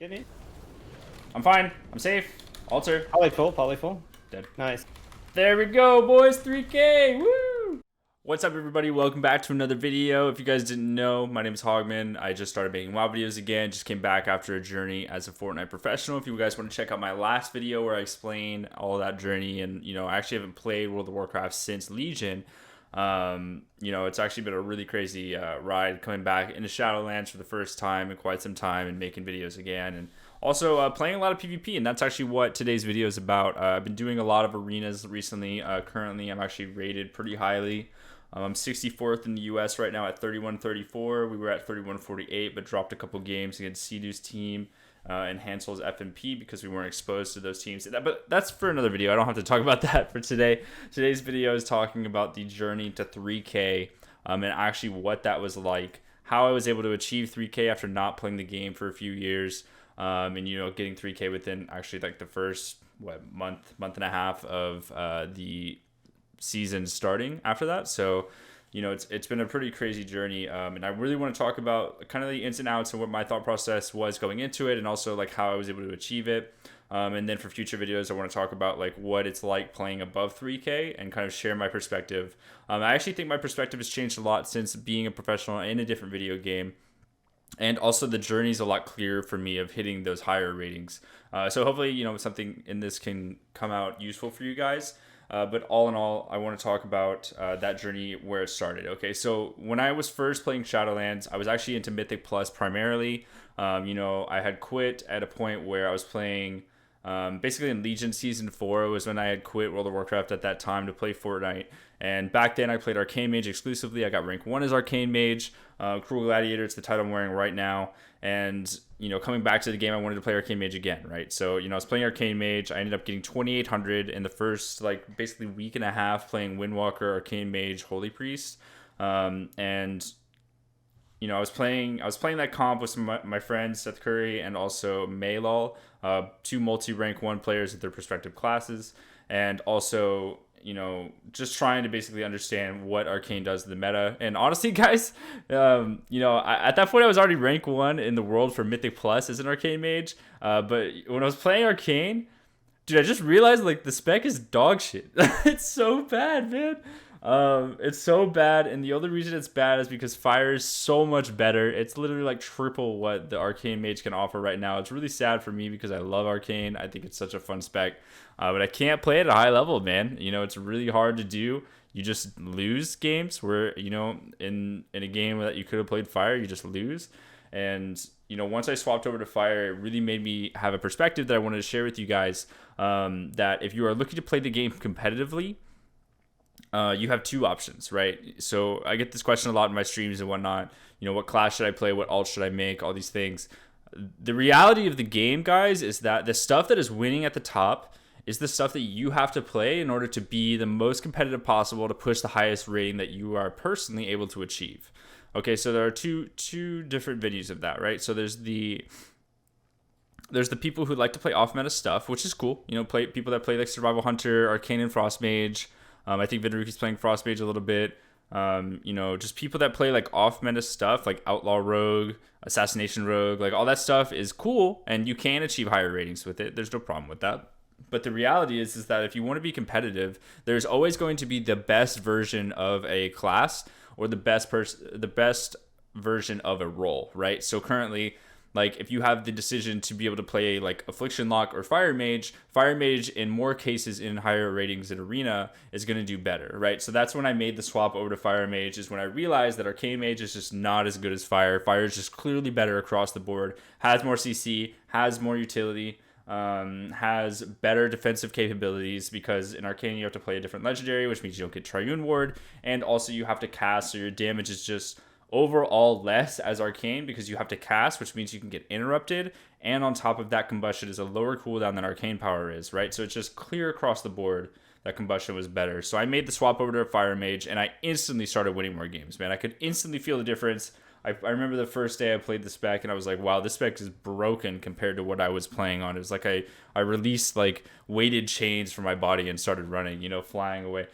Get me. I'm fine. I'm safe. Alter. Poly full. Dead. Nice. There we go, boys. 3K. Woo! What's up, everybody? Welcome back to another video. If you guys didn't know, my name is Hogman. I just started making WoW videos again. Just came back after a journey as a Fortnite professional. If you guys want to check out my last video where I explain all that journey, and I actually haven't played World of Warcraft since Legion. It's actually been a really crazy ride coming back into Shadowlands for the first time in quite some time and making videos again, and also playing a lot of PvP, and that's actually what today's video is about. I've been doing a lot of arenas recently. Currently, I'm actually rated pretty highly. I'm 64th in the US right now at 31-34. We were at 31-48, but dropped a couple games against Sea-Doo's team and Hansel's FMP because we weren't exposed to those teams. But that's for another video. I don't have to talk about that for today. Today's video is talking about the journey to 3K and actually what that was like, how I was able to achieve 3K after not playing the game for a few years, and getting 3K within actually like the first month and a half of the season starting after that. So it's been a pretty crazy journey, and I really want to talk about kind of the ins and outs and what my thought process was going into it, and also like how I was able to achieve it. And then for future videos, I want to talk about like what it's like playing above 3K and kind of share my perspective. I actually think my perspective has changed a lot since being a professional in a different video game. And also the journey's a lot clearer for me of hitting those higher ratings. So hopefully, something in this can come out useful for you guys. But all in all, I want to talk about that journey where it started. Okay, so when I was first playing Shadowlands, I was actually into Mythic Plus primarily. I had quit at a point where I was playing basically in Legion Season 4 was when I had quit World of Warcraft at that time to play Fortnite. And back then I played Arcane Mage exclusively. I got rank 1 as Arcane Mage. Cruel Gladiator, it's the title I'm wearing right now. And, coming back to the game, I wanted to play Arcane Mage again, right? So, I was playing Arcane Mage. I ended up getting 2,800 in the first, basically week and a half playing Windwalker, Arcane Mage, Holy Priest. I was playing that comp with some of my friends, Seth Curry and also Maylol, two multi-rank 1 players at their respective classes, and also, just trying to basically understand what Arcane does to the meta. And honestly, guys, at that point I was already rank 1 in the world for Mythic Plus as an Arcane Mage, but when I was playing Arcane, dude, I just realized the spec is dog shit. It's so bad, man. It's so bad, and the only reason it's bad is because fire is so much better. It's literally triple what the Arcane Mage can offer right now. It's really sad for me because I love Arcane. I think it's such a fun spec, but I can't play it at a high level, man. It's really hard to do. You just lose games where, in a game that you could have played fire, you just lose. And, once I swapped over to fire, it really made me have a perspective that I wanted to share with you guys, that if you are looking to play the game competitively, you have two options, right? So I get this question a lot in my streams and whatnot. What class should I play? What ult should I make? All these things. The reality of the game, guys, is that the stuff that is winning at the top is the stuff that you have to play in order to be the most competitive possible to push the highest rating that you are personally able to achieve. Okay, so there are two different venues of that, right? So there's the people who like to play off meta stuff, which is cool. People that play like Survival Hunter, Arcane, and Frost Mage. I think Vidruki's playing Frost Mage a little bit. Just people that play off meta stuff like Outlaw Rogue, Assassination Rogue, all that stuff is cool, and you can achieve higher ratings with it. There's no problem with that. But the reality is that if you want to be competitive, there's always going to be the best version of a class or the best version of a role, right? So currently, if you have the decision to be able to play Affliction Lock or Fire Mage in more cases in higher ratings in Arena is going to do better, right? So that's when I made the swap over to Fire Mage, is when I realized that Arcane Mage is just not as good as Fire. Fire is just clearly better across the board, has more CC, has more utility, has better defensive capabilities, because in Arcane you have to play a different legendary, which means you don't get Triune Ward, and also you have to cast, so your damage is just overall less as Arcane because you have to cast, which means you can get interrupted, and on top of that, Combustion is a lower cooldown than Arcane Power is, right? So it's just clear across the board that Combustion was better. So I made the swap over to a Fire Mage, and I instantly started winning more games, man. I could instantly feel the difference. I remember the first day I played the spec, and I was like, wow, this spec is broken compared to what I was playing on. It was like I released weighted chains from my body and started running, flying away.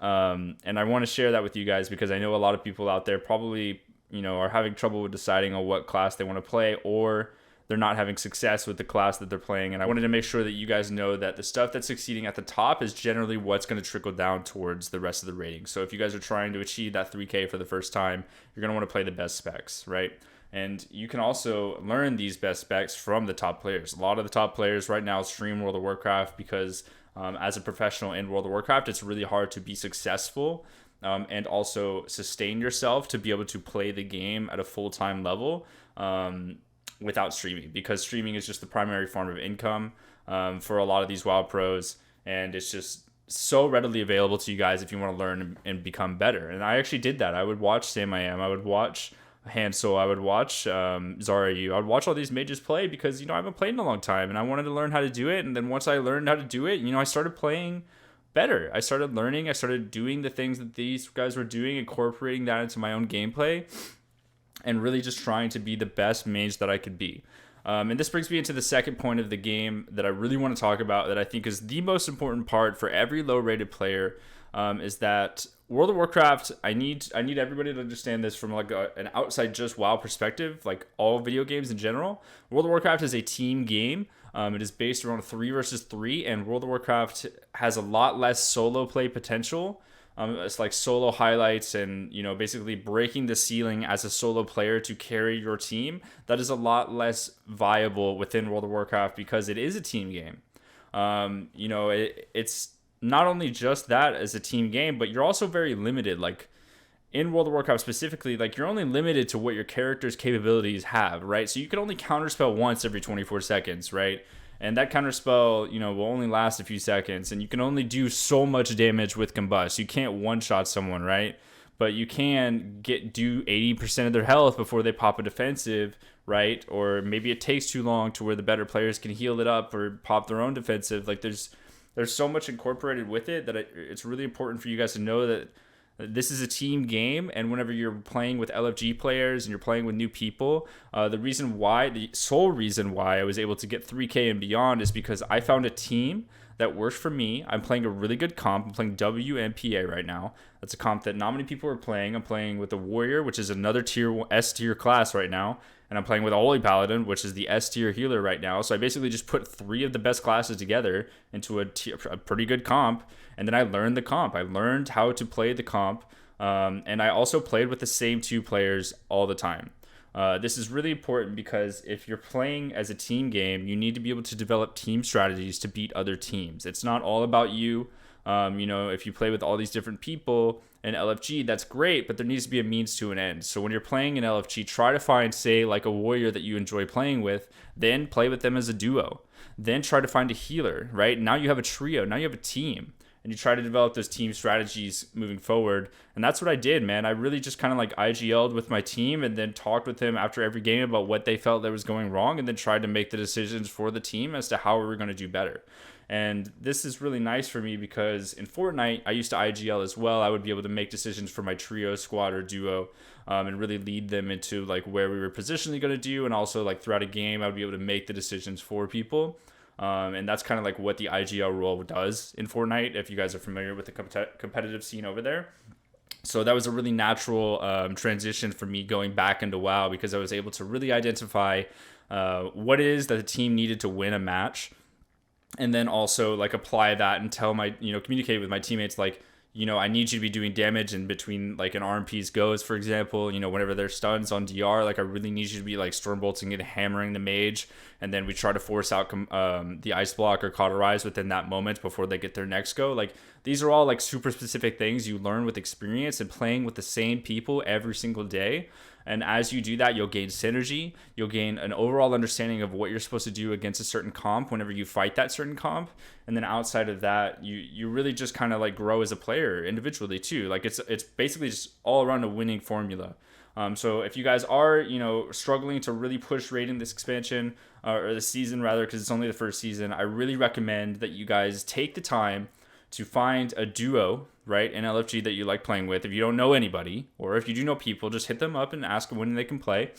And I want to share that with you guys because I know a lot of people out there probably, are having trouble with deciding on what class they want to play, or they're not having success with the class that they're playing. And I wanted to make sure that you guys know that the stuff that's succeeding at the top is generally what's going to trickle down towards the rest of the ratings. So if you guys are trying to achieve that 3K for the first time, you're going to want to play the best specs, right? And you can also learn these best specs from the top players. A lot of the top players right now stream World of Warcraft because as a professional in World of Warcraft, it's really hard to be successful and also sustain yourself to be able to play the game at a full-time level without streaming, because streaming is just the primary form of income for a lot of these WoW pros, and it's just so readily available to you guys if you want to learn and become better. And I actually did that. I would watch Sam I Am, I would watch Hansel, I would watch Zarya, I would watch all these mages play because, I haven't played in a long time and I wanted to learn how to do it. And then once I learned how to do it, I started playing better. I started learning, I started doing the things that these guys were doing, incorporating that into my own gameplay, and really just trying to be the best mage that I could be. And this brings me into the second point of the game that I really want to talk about, that I think is the most important part for every low-rated player, is that World of Warcraft, I need everybody to understand this from like an outside just WoW perspective, like all video games in general. World of Warcraft is a team game. It is based around 3 versus 3, and World of Warcraft has a lot less solo play potential. It's like solo highlights and, basically breaking the ceiling as a solo player to carry your team. That is a lot less viable within World of Warcraft because it is a team game. It's not only just that as a team game, but you're also very limited. Like in World of Warcraft specifically, like you're only limited to what your character's capabilities have, right? So you can only counterspell once every 24 seconds, right? And that counterspell, will only last a few seconds, and you can only do so much damage with Combust. You can't one-shot someone, right? But you can do 80% of their health before they pop a defensive, right? Or maybe it takes too long to where the better players can heal it up or pop their own defensive. Like there's so much incorporated with it that it's really important for you guys to know that this is a team game, and whenever you're playing with LFG players and you're playing with new people, the sole reason why I was able to get 3K and beyond is because I found a team that works for me. I'm playing a really good comp. I'm playing WMPA right now. That's a comp that not many people are playing. I'm playing with a Warrior, which is another S tier class right now, and I'm playing with a Holy Paladin, which is the S tier healer right now. So I basically just put 3 of the best classes together into a pretty good comp, and then I learned the comp. I learned how to play the comp, and I also played with the same 2 players all the time. This is really important because if you're playing as a team game, you need to be able to develop team strategies to beat other teams. It's not all about you. If you play with all these different people in LFG, that's great, but there needs to be a means to an end. So when you're playing in LFG, try to find, say, like a warrior that you enjoy playing with, then play with them as a duo. Then try to find a healer, right? Now you have a trio, now you have a team, and you try to develop those team strategies moving forward. And that's what I did, man. I really just kind of like IGL'd with my team and then talked with them after every game about what they felt that was going wrong, and then tried to make the decisions for the team as to how we were going to do better. And this is really nice for me because in Fortnite, I used to IGL as well. I would be able to make decisions for my trio, squad, or duo, and really lead them into like where we were positionally going to do. And also like throughout a game, I would be able to make the decisions for people. And that's kind of like what the IGL role does in Fortnite, if you guys are familiar with the competitive scene over there. So that was a really natural transition for me going back into WoW, because I was able to really identify what it is that the team needed to win a match, and then also like apply that and tell my, communicate with my teammates, like, I need you to be doing damage in between like an RMP's goes, for example, whenever there's stuns on DR, like I really need you to be like stormbolting and hammering the mage. And then we try to force out the ice block or cauterize within that moment before they get their next go. Like these are all like super specific things you learn with experience and playing with the same people every single day. And as you do that, you'll gain synergy. You'll gain an overall understanding of what you're supposed to do against a certain comp whenever you fight that certain comp. And then outside of that, you really just kind of like grow as a player individually too. Like it's basically just all around a winning formula. So if you guys are, struggling to really push rating this expansion or the season rather, because it's only the first season, I really recommend that you guys take the time to find a duo, right, in LFG that you like playing with. If you don't know anybody, or if you do know people, just hit them up and ask them when they can play.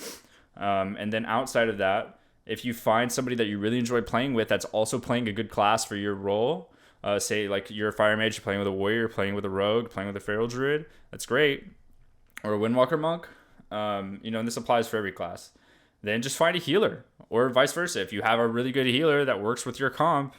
And then outside of that, if you find somebody that you really enjoy playing with that's also playing a good class for your role, say like you're a fire mage, you're playing with a warrior, playing with a rogue, playing with a feral druid, that's great, or a windwalker monk, and this applies for every class. then just find a healer, or vice versa. If you have a really good healer that works with your comp,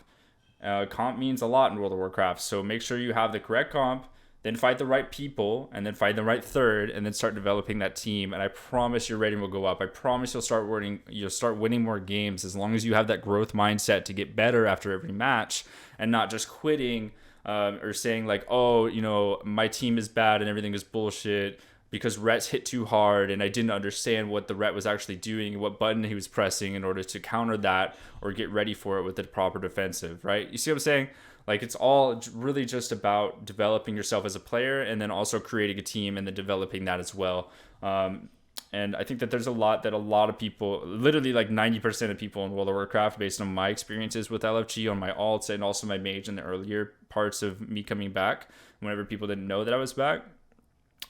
comp means a lot in World of Warcraft. So make sure you have the correct comp, then find the right people, and then find the right third, and then start developing that team. And I promise your rating will go up. I promise you'll start winning more games as long as you have that growth mindset to get better after every match, and not just quitting or saying like, oh, my team is bad and everything is bullshit because Rhett's hit too hard and I didn't understand what the Rhett was actually doing and what button he was pressing in order to counter that or get ready for it with the proper defensive, right? You see what I'm saying? Like, it's all really just about developing yourself as a player, and then also creating a team and then developing that as well. And I think that there's a lot of people, literally like 90% of people in World of Warcraft, based on my experiences with LFG on my alts and also my mage in the earlier parts of me coming back, whenever people didn't know that I was back.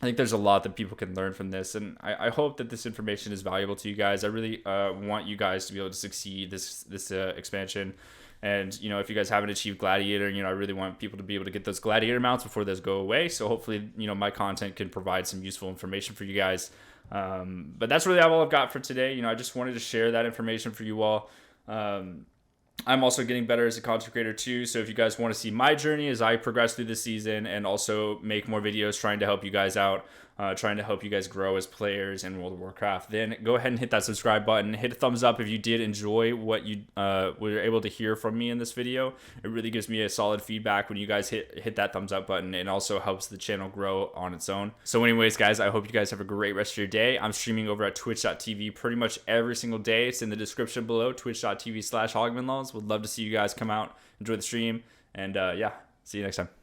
I think there's a lot that people can learn from this, and I hope that this information is valuable to you guys. I really want you guys to be able to succeed this expansion. And, if you guys haven't achieved Gladiator, I really want people to be able to get those Gladiator mounts before those go away. So hopefully, my content can provide some useful information for you guys. But that's really all I've got for today. I just wanted to share that information for you all. I'm also getting better as a content creator too. So if you guys want to see my journey as I progress through this season and also make more videos trying to help you guys out, trying to help you guys grow as players in World of Warcraft, then go ahead and hit that subscribe button. Hit a thumbs up if you did enjoy what you were able to hear from me in this video. It really gives me a solid feedback when you guys hit that thumbs up button, and also helps the channel grow on its own. So anyways, guys, I hope you guys have a great rest of your day. I'm streaming over at twitch.tv pretty much every single day. It's in the description below, twitch.tv/HogmanLaws. Would love to see you guys come out, enjoy the stream, and yeah, see you next time.